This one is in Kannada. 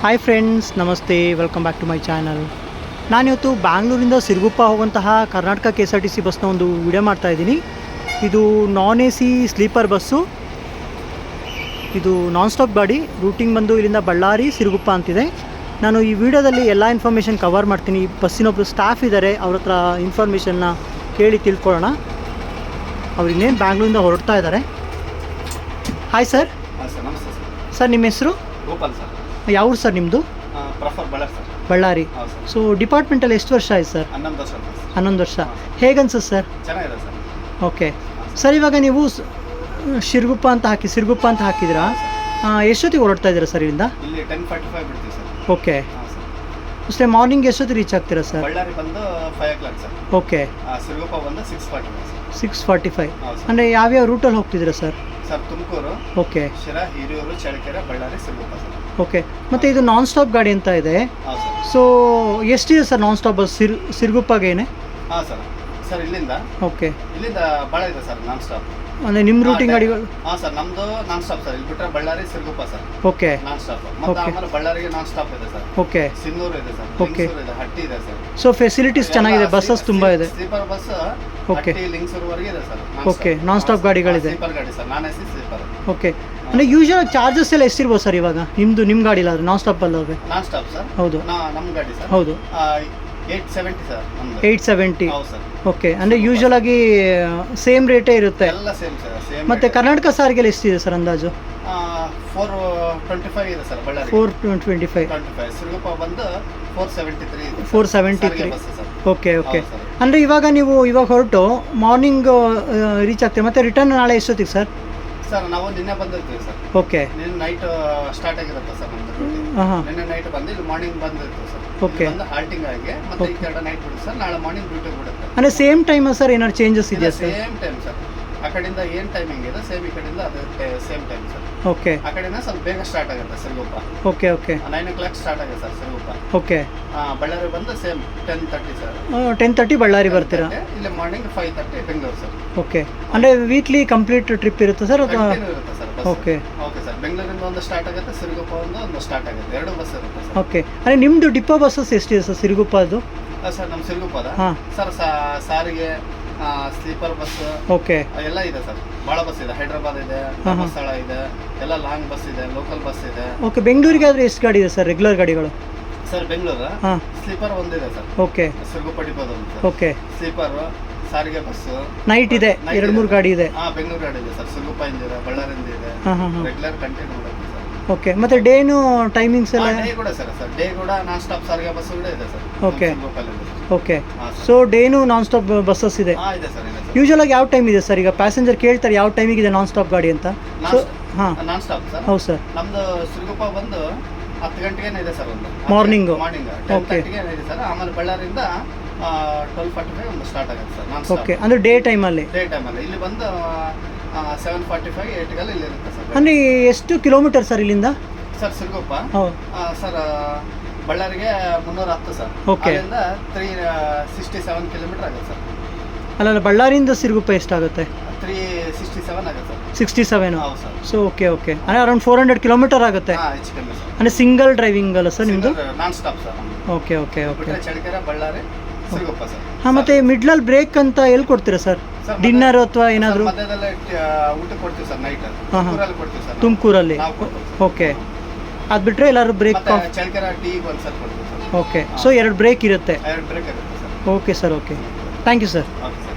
ಹಾಯ್ ಫ್ರೆಂಡ್ಸ್, ನಮಸ್ತೆ. Welcome back to my channel. ನಾನಿವತ್ತು ಬ್ಯಾಂಗ್ಳೂರಿಂದ ಸಿರುಗುಪ್ಪ ಹೋಗುವಂತಹ ಕರ್ನಾಟಕ KSRTC ಬಸ್ನ ಒಂದು ವಿಡಿಯೋ ಮಾಡ್ತಾಯಿದ್ದೀನಿ. ಇದು ನಾನ್ AC ಸ್ಲೀಪರ್ ಬಸ್ಸು. ಇದು ನಾನ್ ಸ್ಟಾಪ್ ಗಾಡಿ. ರೂಟಿಂಗ್ ಬಂದು ಇಲ್ಲಿಂದ ಬಳ್ಳಾರಿ ಸಿರುಗುಪ್ಪ ಅಂತಿದೆ. ನಾನು ಈ ವಿಡಿಯೋದಲ್ಲಿ ಎಲ್ಲ ಇನ್ಫಾರ್ಮೇಷನ್ ಕವರ್ ಮಾಡ್ತೀನಿ. ಬಸ್ಸಿನೊಬ್ಬರು ಸ್ಟಾಫ್ ಇದ್ದಾರೆ, ಅವ್ರ ಹತ್ರ ಇನ್ಫಾರ್ಮೇಷನ್ನ ಕೇಳಿ ತಿಳ್ಕೊಳ್ಳೋಣ. ಅವ್ರು ಇನ್ನೇನು ಬ್ಯಾಂಗ್ಳೂರಿಂದ ಹೊರಡ್ತಾ ಇದ್ದಾರೆ. Hi sir. ಸರ್ ನಮಸ್ತೆ ಸರ್. ಸರ್ ನಿಮ್ಮ ಹೆಸರು? ಗೋಪಾಲ್ ಸರ್. ಯಾವ ಸರ್ ನಿಮ್ಮದು? Proper Bellary sir. ಬಳ್ಳಾರಿ. ಹೌದು ಸರ್. ಸೊ ಡಿಪಾರ್ಟ್ಮೆಂಟಲ್ಲಿ ಎಷ್ಟು ವರ್ಷ ಆಯ್ತು ಸರ್? 11 ವರ್ಷ ಆಯ್ತು ಸರ್. 11 ವರ್ಷ. ಹೇಗನ್ಸುತ್ತೆ ಸರ್? ಚೆನ್ನಾಗಿದೆ ಸರ್. ಓಕೆ ಸರ್, ಇವಾಗ ನೀವು ಸಿರುಗುಪ್ಪ ಅಂತ ಹಾಕಿದ್ರಾ? ಎಷ್ಟೊತ್ತಿಗೆ ಹೊರಡ್ತಾ ಇದ್ದೀರಾ ಸರ್ ಇಲ್ಲಿಂದ? ಇಲ್ಲಿ 10:45 ಬಿಡ್ತೀವಿ ಸರ್. ಓಕೆ. ಹಾಂ ಸರ್. ಅಷ್ಟೇ ಮಾರ್ನಿಂಗ್ ಎಷ್ಟೊತ್ತಿಗೆ ರೀಚ್ ಆಗ್ತೀರಾ ಸರ್? ಬಳ್ಳಾರಿ ಬಂದು 5 o'clock ಸರ್. ಓಕೆ. ಸಿರುಗುಪ್ಪ ಬಂದು 6:45 ಸರ್. 6:45. ಹೌದು ಸರ್. ಅಂದರೆ ಯಾವ್ಯಾವ ರೂಟಲ್ಲಿ ಹೋಗ್ತಿದ್ದೀರಾ sir? Sir Tumakuru, okay, Sira, Hiriyur, Challakere, Bellary, Siruguppa sir. Okay. ಮತ್ತು ಇದು ನಾನ್ ಸ್ಟಾಪ್ ಗಾಡಿ ಅಂತ ಇದೆ. ಹೌದು ಸರ್. ಸೊ ಎಷ್ಟಿದೆ ಸರ್ ನಾನ್ ಸ್ಟಾಪ್ ಬಸ್ ಸಿರುಗುಪ್ಪಗೇನೆ? ಹಾಂ ಸರ್. ಸರ್ ಇಲ್ಲಿಂದ ಭಾಳ ಇದೆ ಸರ್ ನಾನ್ ಸ್ಟಾಪ್. ಅಂದರೆ ನಿಮ್ಮ ರೂಟಿಂಗ್ ಗಾಡಿಗಳು? ಹಾಂ ಸರ್, ನಮ್ಮದು ನಾನ್ ಸ್ಟಾಪ್ ಸರ್. ಇಲ್ಲಿ ಬಿಟ್ಟರೆ Bellary, Siruguppa sir. Okay. Non stop. ಮತ್ತು ಆಮೇಲೆ ಬಳ್ಳಾರಿಗೆ ನಾನ್ ಸ್ಟಾಪ್ ಇದೆ ಸರ್. ಓಕೆ. ಸಿನ್ನೂರು ಇದೆ ಸರ್. ಓಕೆ. ಇದೆ, ಹಟ್ಟಿ ಇದೆ ಸರ್. ಸೊ ಫೆಸಿಲಿಟೀಸ್ ಚೆನ್ನಾಗಿದೆ, ಬಸ್ಸಸ್ ತುಂಬ ಇದೆ. Sleeper bus okay. ಲಿಂಗ್ಸೂರ್ವರೆಗೆ ಇದೆ ಸರ್. ಓಕೆ, ನಾನ್ ಸ್ಟಾಪ್ ಗಾಡಿಗಳಿದೆ. ಸ್ಲೀಪರ್ ಗಾಡಿ sir, non AC sleeper. Okay. ಅಂದರೆ ಯೂಶುವಲ್ ಚಾರ್ಜಸ್ ಎಲ್ಲ ಎಷ್ಟಿರ್ಬೋದು ಸರ್ ಇವಾಗ ನಿಮ್ಮ ಗಾಡಿಲಾದ್ರೆ, ನಾನ್ ಸ್ಟಾಪಲ್ಲಾದ್ರೆ? Non stop sir. ಹೌದು. ನಮ್ಮ ಗಾಡಿ ಸರ್. ಹೌದು. 870 ಸರ್ ನಮ್ಮದು. 870. ಹೌದು ಸರ್. ಓಕೆ. ಅಂದರೆ ಯೂಶುವಲ್ ಆಗಿ ಸೇಮ್ ರೇಟೇ ಇರುತ್ತೆ. ಎಲ್ಲ ಸೇಮ್ ಸರ್, ಸೇಮ್. ಮತ್ತು ಕರ್ನಾಟಕ ಸಾರಿಗೆಲ್ಲ ಎಷ್ಟಿದೆ ಸರ್ ಅಂದಾಜು? 425 ಇದೆ ಸರ್ ಬಳ್ಳಾರಿ. 425. ಸಿರುಗುಪ್ಪ ಬಂದು 473 ಇದೆ. 473. Bus sir. Okay okay. ಹೌದು ಸರ್. ಅಂದರೆ ಇವಾಗ ಹೊರಟು ಮಾರ್ನಿಂಗ್ ರೀಚ್ ಆಗ್ತೀವಿ, ಮತ್ತು ರಿಟರ್ನ್ ನಾಳೆ ಎಷ್ಟೊತ್ತಿಗೆ ಸರ್? ಸರ್ ನಾವು ನಿನ್ನೆ ಬಂದಿರ್ತೀವಿ ಸರ್. ಓಕೆ. ನಿನ್ನೆ ನೈಟ್ ಸ್ಟಾರ್ಟ್ ಆಗಿರುತ್ತೆ ಸರ್ ನಮ್ಮದು ಡ್ಯೂಟಿ. ಹಾಂ. ನಿನ್ನೆ ನೈಟ್ ಬಂದು ಇಲ್ಲಿ ಮಾರ್ನಿಂಗ್ ಬಂದಿರ್ತೀವಿ ಸರ್. ಓಕೆ. ಬಂದು ಹಾಲ್ಟಿಂಗ್ ಆಗಿ ಮತ್ತೆ ಈ ಕಡೆ ನೈಟ್ ಬಿಡುತ್ತೆ ಸರ್. ನಾಳೆ ಮಾರ್ನಿಂಗ್ ಡ್ಯೂಟಿ ಬಿಡುತ್ತೆ. ಅಂದರೆ ಸೇಮ್ ಟೈಮ್ ಸರ್, ಏನಾದ್ರು ಚೇಂಜಸ್ ಇದೆಯಾ ಸರ್? Same time sir. ಆ ಕಡೆಯಿಂದ ಏನು ಟೈಮಿಂಗ್ ಇದೆ ಸೇಮ್, ಈ ಕಡೆಯಿಂದ ಅದು ಸೇಮ್ ಟೈಮ್ ಸರ್. ಓಕೆ. ಆ ಕಡೆಯಿಂದ ಸ್ವಲ್ಪ ಬೇಗ ಸ್ಟಾರ್ಟ್ ಆಗುತ್ತೆ Siruguppa. Okay okay. 9 o'clock start ಆಗುತ್ತೆ ಸರ್ ಸಿರುಗುಪ್ಪ. ಓಕೆ. ಬಳ್ಳಾರಿ ಬಂದು ಸೇಮ್ 10:30 ಸರ್. 10:30 ಬಳ್ಳಾರಿ ಬರ್ತೀರಾ? ಇಲ್ಲಿ ಮಾರ್ನಿಂಗ್ 5:30 ಬೆಂಗಳೂರು ಸರ್. ಓಕೆ. ಅಂದರೆ ವೀಕ್ಲಿ ಕಂಪ್ಲೀಟ್ ಟ್ರಿಪ್ ಇರುತ್ತೆ ಸರ್ ಅಥವಾ? ಕಂಟಿನ್ಯೂ ಇರುತ್ತೆ sir bus. Okay. Okay sir. ಬೆಂಗಳೂರಿಂದ ಒಂದು ಸ್ಟಾರ್ಟ್ ಆಗುತ್ತೆ, ಸಿರುಗುಪ್ಪ ಒಂದು ಸ್ಟಾರ್ಟ್ ಆಗುತ್ತೆ. 2 ಬಸ್ ಇರುತ್ತೆ ಸರ್. ಓಕೆ. ಅಂದರೆ ನಿಮ್ಮದು ಡಿಪೋ ಬಸ್ಸಸ್ ಎಷ್ಟಿದೆ ಸರ್ ಸಿರುಗುಪ್ಪದು? ಸರ್ ನಮ್ಮ ಸಿರುಗುಪ್ಪದ ಹಾಂ ಸರ್ ಸಾರಿಗೆ, ಸ್ಲೀಪರ್ ಬಸ್ ಓಕೆ ಎಲ್ಲ ಇದೆ ಸರ್. ಭಾಳ ಬಸ್ ಇದೆ. ಹೈದ್ರಾಬಾದ್ ಇದೆ, ಧರ್ಮಸ್ಥಳ ಇದೆ, ಎಲ್ಲ ಲಾಂಗ್ ಬಸ್ ಇದೆ, ಲೋಕಲ್ ಬಸ್ ಇದೆ. ಓಕೆ. ಬೆಂಗಳೂರಿಗೆ ಆದರೆ ಎಷ್ಟು ಗಾಡಿ ಇದೆ ಸರ್ ರೆಗ್ಯುಲರ್ ಗಾಡಿಗಳು? ಸರ್ ಬೆಂಗಳೂರು ಹಾಂ ಸ್ಲೀಪರ್ ಒಂದಿದೆ ಸರ್. ಓಕೆ. ಸಿರುಗುಪ್ಪ ಡಿಪೋದ ಓಕೆ. ಸ್ಲೀಪರ್ ಸಾರಿಗೆ ಬಸ್ ನೈಟ್ ಇದೆ, 2-3 ಗಾಡಿ ಇದೆ. ಬೆಂಗಳೂರು ಗಾಡಿ ಇದೆ ಸರ್. ಸಿರುಗುಪ್ಪ ಇದೆ, ಬಳ್ಳಾರಿಂದ ಇದೆ. ಹಾಂ. ರೆಗ್ಯುಲರ್ ಕಂಟಿನ್ಯೂ ಮಾಡುತ್ತೆ ಸರ್. ಓಕೆ. ಮತ್ತು ಡೇನು ಟೈಮಿಂಗ್ಸ್ ಎಲ್ಲ? ಡೇ ಕೂಡ ಸರ್. ಡೇ ಕೂಡ ನಾನ್ ಸ್ಟಾಪ್ ಸಾರಿಗೆ ಬಸ್ ಕೂಡ ಇದೆ ಸರ್. ಓಕೆ. ಸಿರುಗುಪ್ಪಲ್ಲಿ ಇದೆ. ಓಕೆ. ಸೊ ಡೇನು ನಾನ್ ಸ್ಟಾಪ್ ಬಸ್ಸಸ್ ಇದೆ? ಇದೆ ಸರ್. ಇದೆ ಸರ್. ಯೂಶುವಲ್ ಆಗಿ ಯಾವ ಟೈಮ್ ಇದೆ ಸರ್? ಈಗ ಪ್ಯಾಸೆಂಜರ್ ಕೇಳ್ತಾರೆ ಯಾವ ಟೈಮಿಗೆ ಇದೆ ನಾನ್ ಸ್ಟಾಪ್ ಗಾಡಿ ಅಂತ. ಸೊ ಹಾಂ. Non stop sir. ಹೌದು ಸರ್. ನಮ್ದು ಸಿರುಗುಪ್ಪ ಬಂದು 10 ಗಂಟೆಗೆ ಇದೆ ಸರ್. ಒಂದು ಮಾರ್ನಿಂಗ್ ಮಾರ್ನಿಂಗ್ 10:30 ಇದೆ ಸರ್. ಆಮೇಲೆ ಬಳ್ಳಾರಿಯಿಂದ 12:45 ಒಂದು ಸ್ಟಾರ್ಟ್ ಆಗುತ್ತೆ ಸರ್ ನಾನ್ ಸ್ಟಾಪ್. ಓಕೆ. ಅಂದರೆ ಡೇ ಟೈಮಲ್ಲಿ? ಡೇ ಟೈಮಲ್ಲಿ ಇಲ್ಲಿ ಬಂದು 7:45 8 ಇಲ್ಲಿ ಇರುತ್ತೆ ಸರ್. ಅಂದರೆ ಎಷ್ಟು ಕಿಲೋಮೀಟರ್ ಸರ್ ಇಲ್ಲಿಂದ ಸರ್ ಸಿರುಗುಪ್ಪ? ಹೌದು ಸರ್ ಬಳ್ಳಾರಿಗೆ 310 ಸರ್. ಓಕೆ. ಅಲ್ಲಿಂದ 367 ಕಿಲೋಮೀಟರ್ ಆಗುತ್ತೆ ಸರ್. ಅಲ್ಲ, ಬಳ್ಳಾರಿಯಿಂದ ಸಿರುಗುಪ್ಪ ಎಷ್ಟಾಗುತ್ತೆ? 367 ಆಗುತ್ತೆ ಸರ್. 67. ಹೌದು ಸರ್. So okay okay. ಅಂದರೆ ಅರೌಂಡ್ 400 ಕಿಲೋಮೀಟರ್ ಆಗುತ್ತೆ. ಹೆಚ್ಚು ಕಮ್ಮಿ ಸರ್. ಅಂದರೆ ಸಿಂಗಲ್ ಡ್ರೈವಿಂಗ್ ಅಲ್ಲ ಸರ್ ನಿಮ್ಮದು? Non stop sir. Okay okay okay. ಬಿಟ್ಟರೆ ಚಳ್ಳಕೆರೆ, ಬಳ್ಳಾರಿ, ಸಿರುಗುಪ್ಪ ಸರ್. ಹಾಂ. ಮತ್ತು ಮಿಡ್ಲಲ್ಲಿ ಬ್ರೇಕ್ ಅಂತ ಎಲ್ಲಿ ಕೊಡ್ತೀರಾ ಸರ್? ಡಿನ್ನರ್ ಅಥವಾ ಏನಾದರೂ? ಮಧ್ಯದಲ್ಲೇ ಊಟ ಕೊಡ್ತೀವಿ ಸರ್. ನೈಟ್ ಊರಲ್ಲಿ ಕೊಡ್ತೀವಿ ಸರ್. ತುಮಕೂರಲ್ಲಿ? ನಾವು ಕೊಡ್ತೀವಿ. ಓಕೆ. ಅದು ಬಿಟ್ಟರೆ ಎಲ್ಲರೂ ಬ್ರೇಕ್? ಮತ್ತೆ ಚಳ್ಳಕೆರೆ ಟೀಗೆ ಒಂದು ಸರ್ ಕೊಡ್ತೀವಿ ಸರ್. ಓಕೆ. ಸೊ 2 ಬ್ರೇಕ್ ಇರುತ್ತೆ? 2 ಬ್ರೇಕ್ ಇರುತ್ತೆ sir. Okay sir. Okay. Thank you sir. Okay.